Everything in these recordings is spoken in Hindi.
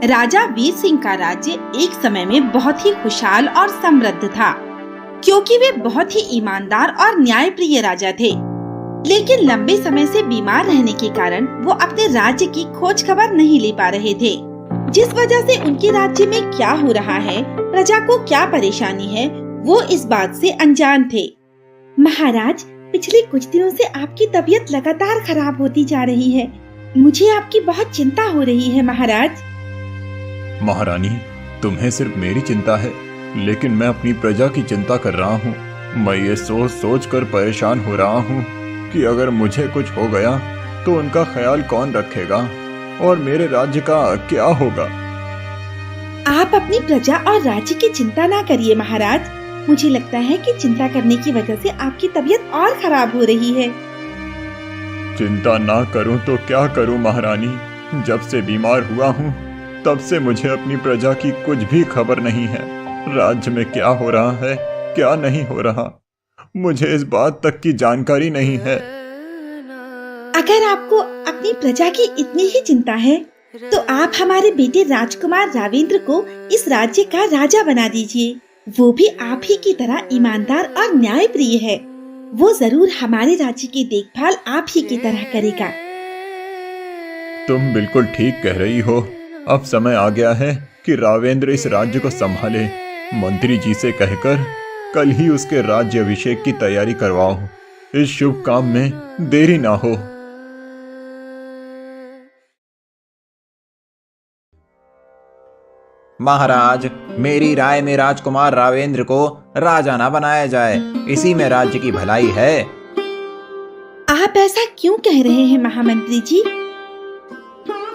राजा वीर सिंह का राज्य एक समय में बहुत ही खुशहाल और समृद्ध था, क्योंकि वे बहुत ही ईमानदार और न्यायप्रिय राजा थे। लेकिन लंबे समय से बीमार रहने के कारण वो अपने राज्य की खोज खबर नहीं ले पा रहे थे, जिस वजह से उनके राज्य में क्या हो रहा है, प्रजा को क्या परेशानी है, वो इस बात से अनजान थे। महाराज, पिछले कुछ दिनों से आपकी तबीयत लगातार खराब होती जा रही है। मुझे आपकी बहुत चिंता हो रही है महाराज। महारानी, तुम्हें सिर्फ मेरी चिंता है, लेकिन मैं अपनी प्रजा की चिंता कर रहा हूँ। मैं ये सोच सोच कर परेशान हो रहा हूँ कि अगर मुझे कुछ हो गया तो उनका ख्याल कौन रखेगा और मेरे राज्य का क्या होगा। आप अपनी प्रजा और राज्य की चिंता ना करिए महाराज। मुझे लगता है कि चिंता करने की वजह से आपकी तबीयत और खराब हो रही है। चिंता ना करूं तो क्या करूं महारानी। जब से बीमार हुआ हूं तब से मुझे अपनी प्रजा की कुछ भी खबर नहीं है। राज्य में क्या हो रहा है, क्या नहीं हो रहा, मुझे इस बात तक की जानकारी नहीं है। अगर आपको अपनी प्रजा की इतनी ही चिंता है तो आप हमारे बेटे राजकुमार रावेंद्र को इस राज्य का राजा बना दीजिए। वो भी आप ही की तरह ईमानदार और न्यायप्रिय है। वो जरूर हमारे राज्य की देखभाल आप ही की तरह करेगा। तुम बिल्कुल ठीक कह रही हो। अब समय आ गया है कि रावेंद्र इस राज्य को संभाले। मंत्री जी से कहकर कल ही उसके राज्य अभिषेक की तैयारी करवाओ। इस शुभ काम में देरी ना हो। महाराज, मेरी राय में राजकुमार रावेंद्र को राजा ना बनाया जाए। इसी में राज्य की भलाई है। आप ऐसा क्यों कह रहे हैं महामंत्री जी?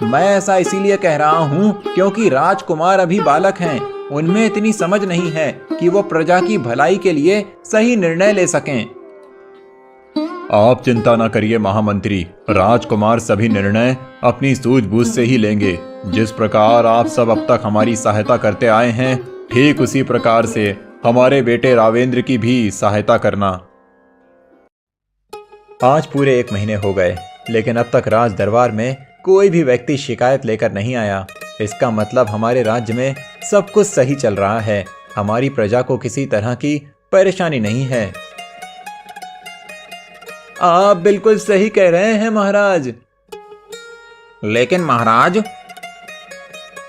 मैं ऐसा इसीलिए कह रहा हूँ क्योंकि राजकुमार अभी बालक हैं। उनमें इतनी समझ नहीं है कि वो प्रजा की भलाई के लिए सही निर्णय ले सकें। आप चिंता न करिए महामंत्री। राजकुमार सभी निर्णय अपनी सूझबूझ से ही लेंगे। जिस प्रकार आप सब अब तक हमारी सहायता करते आए हैं, ठीक उसी प्रकार से हमारे बेटे रावेंद्र की भी सहायता करना। आज पूरे 1 महीने हो गए, लेकिन अब तक राज दरबार में कोई भी व्यक्ति शिकायत लेकर नहीं आया। इसका मतलब हमारे राज्य में सब कुछ सही चल रहा है। हमारी प्रजा को किसी तरह की परेशानी नहीं है। आप बिल्कुल सही कह रहे हैं महाराज। लेकिन महाराज,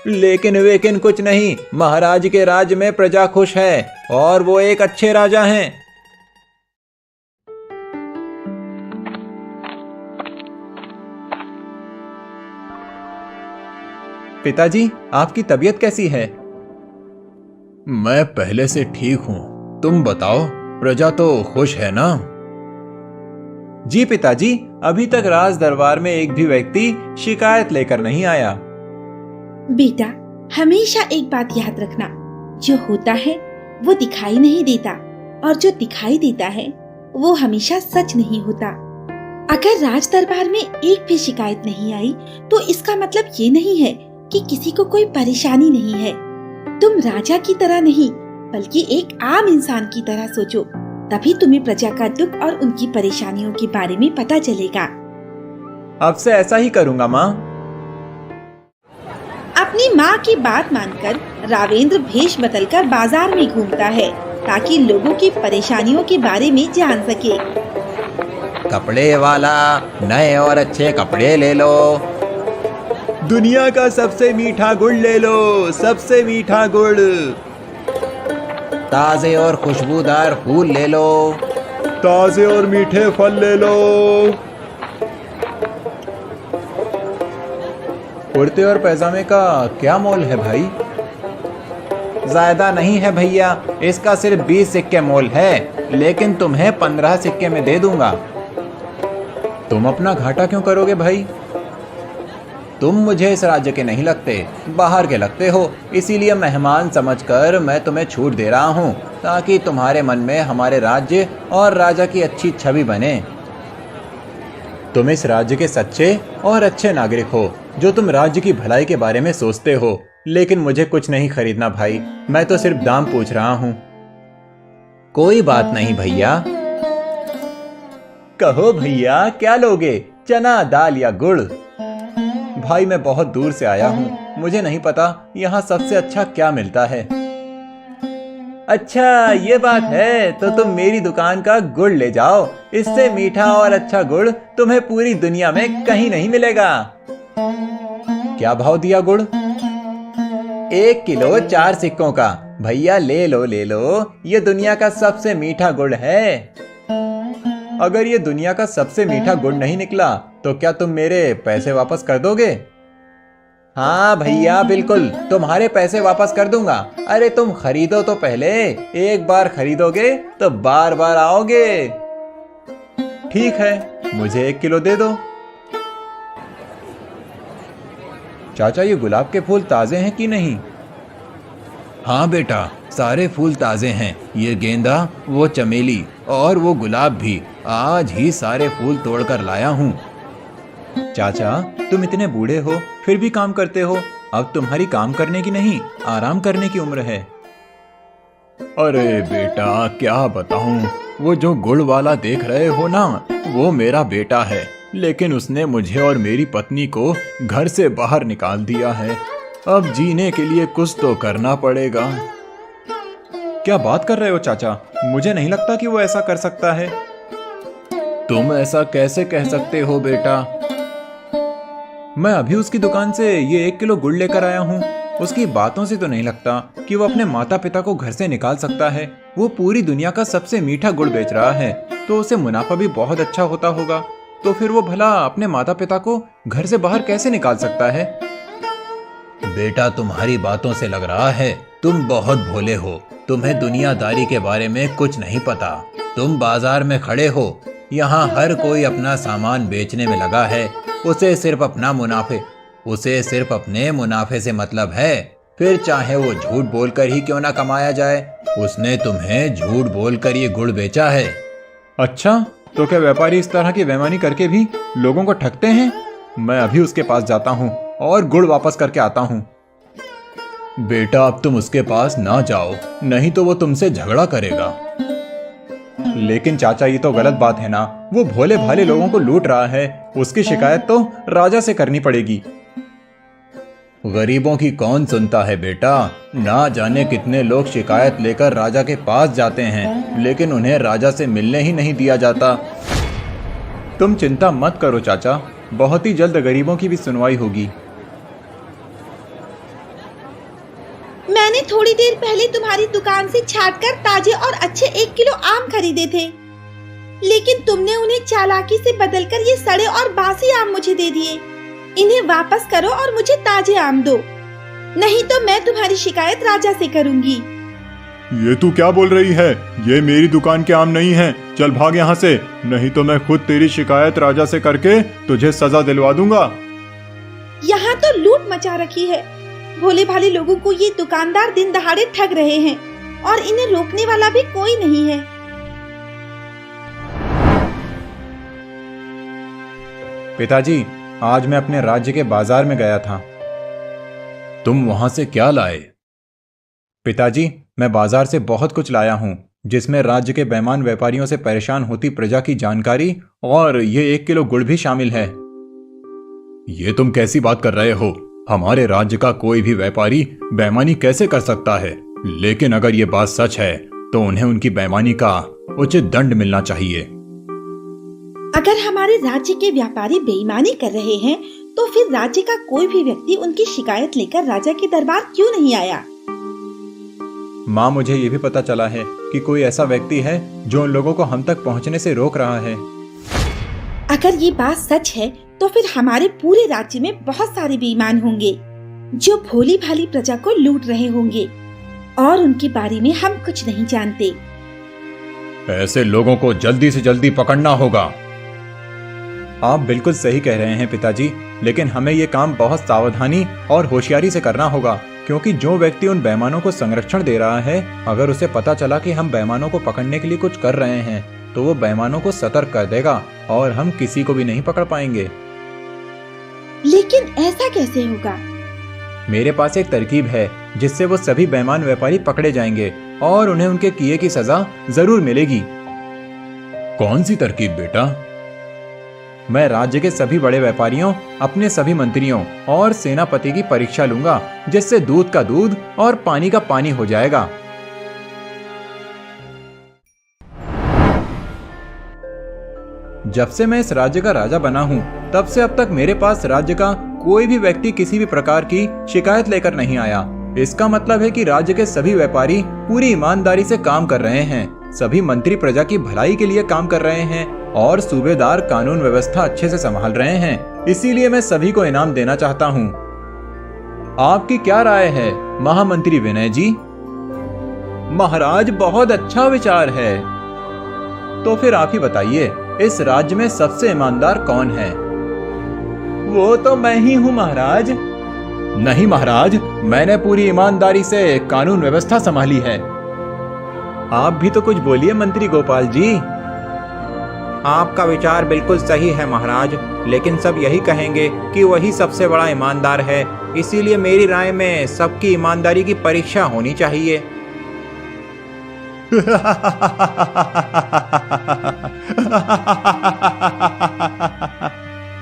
लेकिन वेकिन कुछ नहीं। महाराज के राज्य में प्रजा खुश है और वो एक अच्छे राजा हैं। पिताजी, आपकी तबीयत कैसी है? मैं पहले से ठीक हूं। तुम बताओ, प्रजा तो खुश है ना? जी पिताजी, अभी तक राज दरबार में एक भी व्यक्ति शिकायत लेकर नहीं आया। बेटा, हमेशा एक बात याद रखना, जो होता है वो दिखाई नहीं देता, और जो दिखाई देता है वो हमेशा सच नहीं होता। अगर राज दरबार में एक भी शिकायत नहीं आई तो इसका मतलब ये नहीं है कि किसी को कोई परेशानी नहीं है। तुम राजा की तरह नहीं, बल्कि एक आम इंसान की तरह सोचो, तभी तुम्हें प्रजा का दुख और उनकी परेशानियों के बारे में पता चलेगा। अब से ऐसा ही करूंगा माँ। अपनी माँ की बात मानकर रावेंद्र भेष बदलकर बाजार में घूमता है, ताकि लोगों की परेशानियों के बारे में जान सके। कपड़े वाला, नए और अच्छे कपड़े ले लो। दुनिया का सबसे मीठा गुड़ ले लो, सबसे मीठा गुड़। ताजे और खुशबूदार फूल ले लो, ताजे और मीठे फल ले लो। कुर्ते और पैजामे का क्या मोल है भाई? ज्यादा नहीं है भैया, इसका सिर्फ 20 सिक्के मोल है, लेकिन तुम्हें 15 सिक्के में दे दूंगा। तुम अपना घाटा क्यों करोगे भाई? तुम मुझे इस राज्य के नहीं लगते, बाहर के लगते हो। इसीलिए मेहमान समझकर मैं तुम्हें छूट दे रहा हूँ, ताकि तुम्हारे मन में हमारे राज्य और राजा की अच्छी छवि बने। तुम इस राज्य के सच्चे और अच्छे नागरिक हो, जो तुम राज्य की भलाई के बारे में सोचते हो। लेकिन मुझे कुछ नहीं खरीदना भाई, मैं तो सिर्फ दाम पूछ रहा हूँ। कोई बात नहीं भैया। कहो भैया, क्या लोगे? चना, दाल या गुड़? भाई मैं बहुत दूर से आया हूँ, मुझे नहीं पता यहाँ सबसे अच्छा क्या मिलता है। अच्छा ये बात है, तो तुम मेरी दुकान का गुड़ ले जाओ। इससे मीठा और अच्छा गुड़ तुम्हें पूरी दुनिया में कहीं नहीं मिलेगा। क्या भाव दिया गुड़? 1 किलो 4 सिक्कों का। भैया ले लो ले लो, ये दुनिया का सबसे मीठा गुड़ है। अगर ये दुनिया का सबसे मीठा गुड़ नहीं निकला तो क्या तुम मेरे पैसे वापस कर दोगे? हाँ भैया बिल्कुल, तुम्हारे पैसे वापस कर दूंगा। अरे तुम खरीदो तो पहले, एक बार खरीदोगे तो बार बार आओगे। ठीक है, मुझे 1 किलो दे दो। चाचा ये गुलाब के फूल ताजे हैं कि नहीं? हाँ बेटा, सारे फूल ताजे हैं। ये गेंदा, वो चमेली और वो गुलाब भी आज ही सारे फूल तोड़कर लाया हूँ। चाचा तुम इतने बूढ़े हो फिर भी काम करते हो। अब तुम्हारी काम करने की नहीं, आराम करने की उम्र है। अरे बेटा क्या बताऊं, वो जो गुड़ वाला देख रहे हो ना, वो मेरा बेटा है। लेकिन उसने मुझे और मेरी पत्नी को घर से बाहर निकाल दिया है। अब जीने के लिए कुछ तो करना पड़ेगा। क्या बात कर रहे हो चाचा? मुझे नहीं लगता कि वो ऐसा कर सकता है। तुम ऐसा कैसे कह सकते हो बेटा? मैं अभी उसकी दुकान से ये 1 किलो गुड़ लेकर आया हूँ। उसकी बातों से तो नहीं लगता कि वो अपने माता पिता को घर से निकाल सकता है। वो पूरी दुनिया का सबसे मीठा गुड़ बेच रहा है, तो उसे मुनाफा भी बहुत अच्छा होता होगा। तो फिर वो भला अपने माता पिता को घर से बाहर कैसे निकाल सकता है? बेटा तुम्हारी बातों से लग रहा है तुम बहुत भोले हो। तुम्हें दुनियादारी के बारे में कुछ नहीं पता। तुम बाजार में खड़े हो, यहाँ हर कोई अपना सामान बेचने में लगा है। उसे सिर्फ अपने मुनाफे से मतलब है। फिर चाहे वो झूठ बोलकर ही क्यों ना कमाया जाए, उसने तुम्हें झूठ बोलकर ये गुड़ बेचा है। अच्छा, तो क्या व्यापारी इस तरह की बेईमानी करके भी लोगों को ठगते हैं? मैं अभी उसके पास जाता हूँ और गुड़ वापस करके आता हूँ। बेटा अब तुम उसके पास ना जाओ, नहीं तो वो तुमसे झगड़ा करेगा। लेकिन चाचा ये तो गलत बात है ना। वो भोले भाले लोगों को लूट रहा है। उसकी शिकायत तो राजा से करनी पड़ेगी। गरीबों की कौन सुनता है बेटा? ना जाने कितने लोग शिकायत लेकर राजा के पास जाते हैं, लेकिन उन्हें राजा से मिलने ही नहीं दिया जाता। तुम चिंता मत करो चाचा, बहुत ही जल्द गरीबों की भी सुनवाई होगी। मैंने थोड़ी देर पहले तुम्हारी दुकान से छांटकर ताजे और अच्छे 1 किलो आम खरीदे थे, लेकिन तुमने उन्हें चालाकी से बदलकर ये सड़े और बासी आम मुझे दे दिए। इन्हें वापस करो और मुझे ताजे आम दो, नहीं तो मैं तुम्हारी शिकायत राजा से करूंगी। ये तू क्या बोल रही है? ये मेरी दुकान के आम नहीं हैं। चल भाग यहाँ से, नहीं तो मैं खुद तेरी शिकायत राजा से करके तुझे सजा दिलवा दूंगा। यहाँ तो लूट मचा रखी है। भोले भाले लोगों को ये दुकानदार दिन दहाड़े ठग रहे हैं और इन्हें रोकने वाला भी कोई नहीं है। पिताजी, आज मैं अपने राज्य के बाजार में गया था। तुम वहां से क्या लाए? पिताजी, मैं बाजार से बहुत कुछ लाया हूँ, जिसमें राज्य के बेईमान व्यापारियों से परेशान होती प्रजा की जानकारी और ये 1 किलो गुड़ भी शामिल है। ये तुम कैसी बात कर रहे हो? हमारे राज्य का कोई भी व्यापारी बेईमानी कैसे कर सकता है? लेकिन अगर ये बात सच है तो उन्हें उनकी बेईमानी का उचित दंड मिलना चाहिए। अगर हमारे राज्य के व्यापारी बेईमानी कर रहे हैं, तो फिर राज्य का कोई भी व्यक्ति उनकी शिकायत लेकर राजा के दरबार क्यों नहीं आया? माँ, मुझे ये भी पता चला है कि कोई ऐसा व्यक्ति है जो उन लोगों को हम तक पहुँचने से रोक रहा है। अगर ये बात सच है तो फिर हमारे पूरे राज्य में बहुत सारे बेईमान होंगे जो भोली भाली प्रजा को लूट रहे होंगे और उनके बारे में हम कुछ नहीं जानते। ऐसे लोगों को जल्दी से जल्दी पकड़ना होगा। आप बिल्कुल सही कह रहे हैं पिताजी, लेकिन हमें ये काम बहुत सावधानी और होशियारी से करना होगा, क्योंकि जो व्यक्ति उन बेईमानों को संरक्षण दे रहा है, अगर उसे पता चला कि हम बेईमानों को पकड़ने के लिए कुछ कर रहे हैं, तो वो बेईमानों को सतर्क कर देगा और हम किसी को भी नहीं पकड़ पाएंगे। लेकिन ऐसा कैसे होगा? मेरे पास एक तरकीब है जिससे वो सभी बेईमान व्यापारी पकड़े जाएंगे और उन्हें उनके किए की सजा जरूर मिलेगी। कौन सी तरकीब बेटा? मैं राज्य के सभी बड़े व्यापारियों, अपने सभी मंत्रियों और सेनापति की परीक्षा लूंगा, जिससे दूध का दूध और पानी का पानी हो जाएगा। जब से मैं इस राज्य का राजा बना हूँ, तब से अब तक मेरे पास राज्य का कोई भी व्यक्ति किसी भी प्रकार की शिकायत लेकर नहीं आया। इसका मतलब है कि राज्य के सभी व्यापारी पूरी ईमानदारी से काम कर रहे हैं, सभी मंत्री प्रजा की भलाई के लिए काम कर रहे हैं और सूबेदार कानून व्यवस्था अच्छे से संभाल रहे हैं। इसीलिए मैं सभी को इनाम देना चाहता हूँ। आपकी क्या राय है महामंत्री विनय जी? महाराज, बहुत अच्छा विचार है। तो फिर आप ही बताइए, इस राज्य में सबसे ईमानदार कौन है? वो तो मैं ही हूँ महाराज। नहीं महाराज, मैंने पूरी ईमानदारी से कानून व्यवस्था संभाली है। आप भी तो कुछ बोलिए मंत्री गोपाल जी। आपका विचार बिल्कुल सही है महाराज, लेकिन सब यही कहेंगे कि वही सबसे बड़ा ईमानदार है। इसीलिए मेरी राय में सबकी ईमानदारी की परीक्षा होनी चाहिए।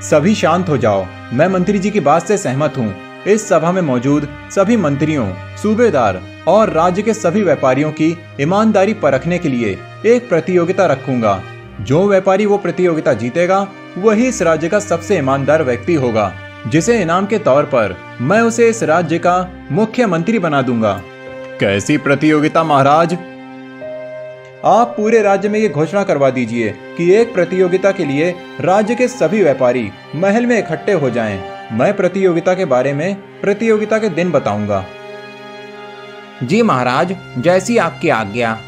सभी शांत हो जाओ। मैं मंत्री जी की बात से सहमत हूँ। इस सभा में मौजूद सभी मंत्रियों, सूबेदार और राज्य के सभी व्यापारियों की ईमानदारी परखने के लिए एक प्रतियोगिता रखूंगा। जो व्यापारी वो प्रतियोगिता जीतेगा, वही इस राज्य का सबसे ईमानदार व्यक्ति होगा, जिसे इनाम के तौर पर मैं उसे इस राज्य का मुख्यमंत्री बना दूंगा। कैसी प्रतियोगिता महाराज? आप पूरे राज्य में ये घोषणा करवा दीजिए कि एक प्रतियोगिता के लिए राज्य के सभी व्यापारी महल में इकट्ठे हो जाएं। मैं प्रतियोगिता के बारे में प्रतियोगिता के दिन बताऊंगा। जी महाराज, जैसी आपकी आज्ञा।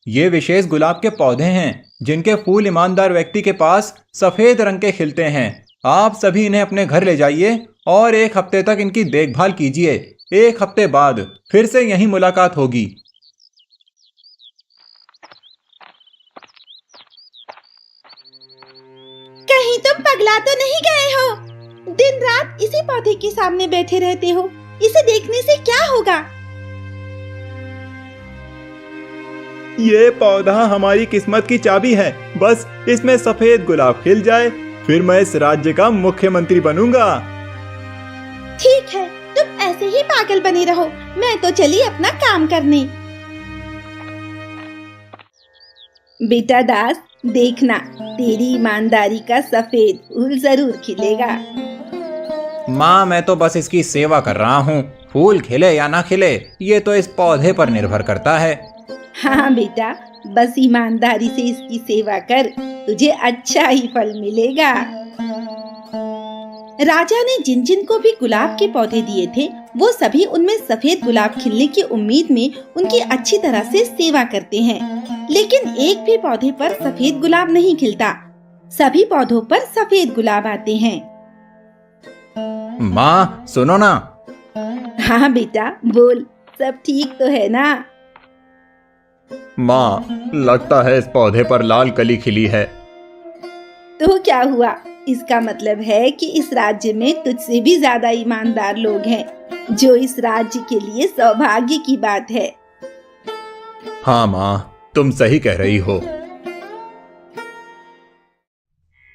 ये विशेष गुलाब के पौधे हैं, जिनके फूल ईमानदार व्यक्ति के पास सफेद रंग के खिलते हैं। आप सभी इन्हें अपने घर ले जाइए और एक हफ्ते तक इनकी देखभाल कीजिए। एक हफ्ते बाद फिर से यहीं मुलाकात होगी। कहीं तुम पगला तो नहीं गए हो? दिन रात इसी पौधे के सामने बैठे रहते हो। इसे देखने से क्या होगा? ये पौधा हमारी किस्मत की चाबी है। बस इसमें सफेद गुलाब खिल जाए, फिर मैं इस राज्य का मुख्यमंत्री बनूंगा। ठीक है, तुम ऐसे ही पागल बने रहो। मैं तो चली अपना काम करने। बेटा दास, देखना, तेरी ईमानदारी का सफेद फूल जरूर खिलेगा। माँ, मैं तो बस इसकी सेवा कर रहा हूँ। फूल खिले या ना खिले, ये तो इस पौधे पर निर्भर करता है। हाँ बेटा, बस ईमानदारी से इसकी सेवा कर, तुझे अच्छा ही फल मिलेगा। राजा ने जिन जिन को भी गुलाब के पौधे दिए थे, वो सभी उनमें सफेद गुलाब खिलने की उम्मीद में उनकी अच्छी तरह से सेवा करते हैं। लेकिन एक भी पौधे पर सफेद गुलाब नहीं खिलता। सभी पौधों पर सफेद गुलाब आते हैं। माँ सुनो ना। हाँ बेटा, बोल, सब ठीक तो है ना? माँ, लगता है इस पौधे पर लाल कली खिली है। तो क्या हुआ? इसका मतलब है कि इस राज्य में तुझसे भी ज्यादा ईमानदार लोग हैं, जो इस राज्य के लिए सौभाग्य की बात है। हाँ माँ, तुम सही कह रही हो।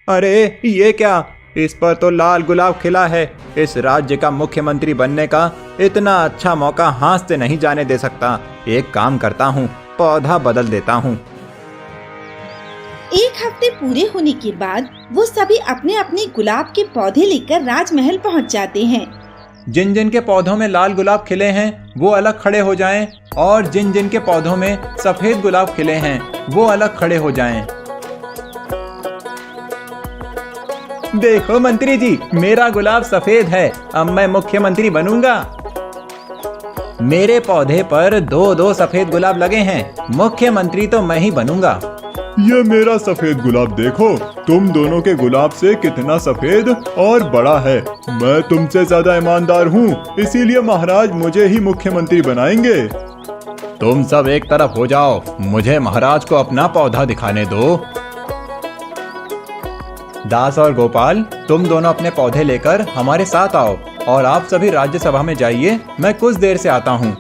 अरे ये क्या? इस पर तो लाल गुलाब खिला है। इस राज्य का मुख्यमंत्री बनने का इतना अच्छा मौका हाथ से नहीं जाने दे सकता। एक काम करता हूँ, पौधा बदल देता हूँ। एक हफ्ते पूरे होने के बाद वो सभी अपने अपने गुलाब के पौधे लेकर राजमहल पहुंच जाते हैं। जिन जिन के पौधों में लाल गुलाब खिले हैं वो अलग खड़े हो जाएं, और जिन जिन के पौधों में सफेद गुलाब खिले हैं वो अलग खड़े हो जाएं। देखो मंत्री जी, मेरा गुलाब सफेद है। अब मैं मुख्यमंत्री बनूंगा। मेरे पौधे पर दो दो सफेद गुलाब लगे हैं। मुख्यमंत्री तो मैं ही बनूंगा। ये मेरा सफेद गुलाब देखो, तुम दोनों के गुलाब से कितना सफेद और बड़ा है। मैं तुमसे ज्यादा ईमानदार हूँ, इसीलिए महाराज मुझे ही मुख्यमंत्री बनाएंगे। तुम सब एक तरफ हो जाओ, मुझे महाराज को अपना पौधा दिखाने दो। दास और गोपाल, तुम दोनों अपने पौधे लेकर हमारे साथ आओ और आप सभी राज्यसभा में जाइए। मैं कुछ देर से आता हूँ।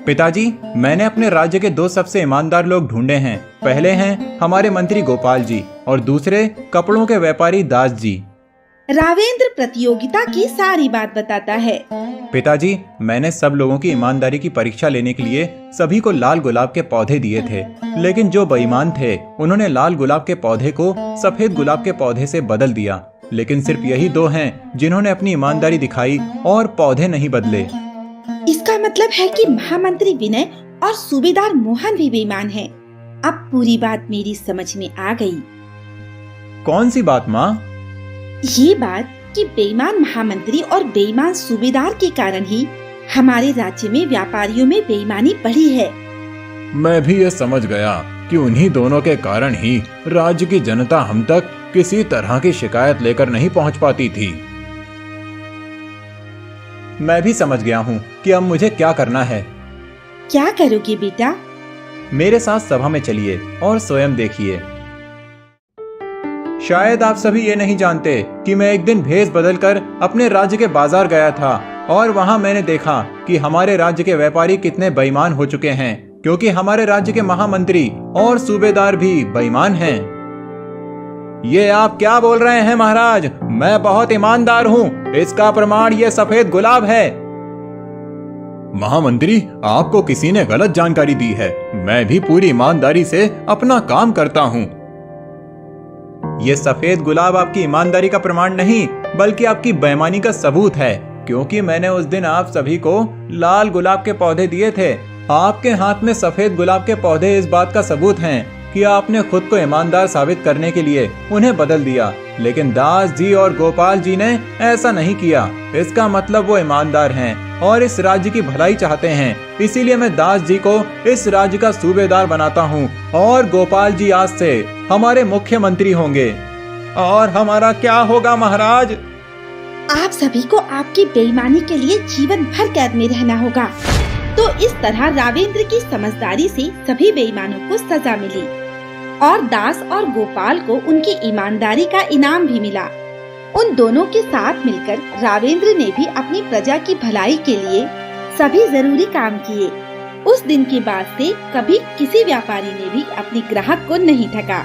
पिताजी, मैंने अपने राज्य के 2 सबसे ईमानदार लोग ढूंढे हैं। पहले हैं हमारे मंत्री गोपाल जी और दूसरे कपड़ों के व्यापारी दास जी। रावेंद्र प्रतियोगिता की सारी बात बताता है। पिताजी, मैंने सब लोगों की ईमानदारी की परीक्षा लेने के लिए सभी को लाल गुलाब के पौधे दिए थे, लेकिन जो बेईमान थे उन्होंने लाल गुलाब के पौधे को सफेद गुलाब के पौधे से बदल दिया। लेकिन सिर्फ यही 2 हैं जिन्होंने अपनी ईमानदारी दिखाई और पौधे नहीं बदले। इसका मतलब है कि महामंत्री विनय और सूबेदार मोहन भी बेईमान हैं। अब पूरी बात मेरी समझ में आ गई। कौन सी बात माँ? ये बात कि बेईमान महामंत्री और बेईमान सूबेदार के कारण ही हमारे राज्य में व्यापारियों में बेईमानी बढ़ी है। मैं भी ये समझ गया कि उन्हीं दोनों के कारण ही राज्य की जनता हम तक किसी तरह की शिकायत लेकर नहीं पहुंच पाती थी। मैं भी समझ गया हूँ कि अब मुझे क्या करना है। क्या करोगे बेटा? मेरे साथ सभा में चलिए और स्वयं देखिए। शायद आप सभी ये नहीं जानते कि मैं एक दिन भेष बदलकर अपने राज्य के बाजार गया था और वहां मैंने देखा कि हमारे राज्य के व्यापारी कितने बेईमान हो चुके हैं, क्योंकि हमारे राज्य के महामंत्री और सूबेदार भी बेईमान हैं। ये आप क्या बोल रहे हैं महाराज? मैं बहुत ईमानदार हूँ। इसका प्रमाण ये सफेद गुलाब है। महामंत्री, आपको किसी ने गलत जानकारी दी है। मैं भी पूरी ईमानदारी से अपना काम करता हूँ। ये सफेद गुलाब आपकी ईमानदारी का प्रमाण नहीं बल्कि आपकी बेईमानी का सबूत है, क्योंकि मैंने उस दिन आप सभी को लाल गुलाब के पौधे दिए थे। आपके हाथ में सफेद गुलाब के पौधे इस बात का सबूत हैं कि आपने खुद को ईमानदार साबित करने के लिए उन्हें बदल दिया, लेकिन दास जी और गोपाल जी ने ऐसा नहीं किया। इसका मतलब वो ईमानदार हैं और इस राज्य की भलाई चाहते हैं। इसीलिए मैं दास जी को इस राज्य का सूबेदार बनाता हूँ और गोपाल जी आज से हमारे मुख्यमंत्री होंगे। और हमारा क्या होगा महाराज? आप सभी को आपकी बेईमानी के लिए जीवन भर कैद में रहना होगा। तो इस तरह रावेंद्र की समझदारी से सभी बेईमानों को सजा मिली और दास और गोपाल को उनकी ईमानदारी का इनाम भी मिला। उन दोनों के साथ मिलकर रावेंद्र ने भी अपनी प्रजा की भलाई के लिए सभी जरूरी काम किए। उस दिन के बाद से कभी किसी व्यापारी ने भी अपने ग्राहक को नहीं ठगा।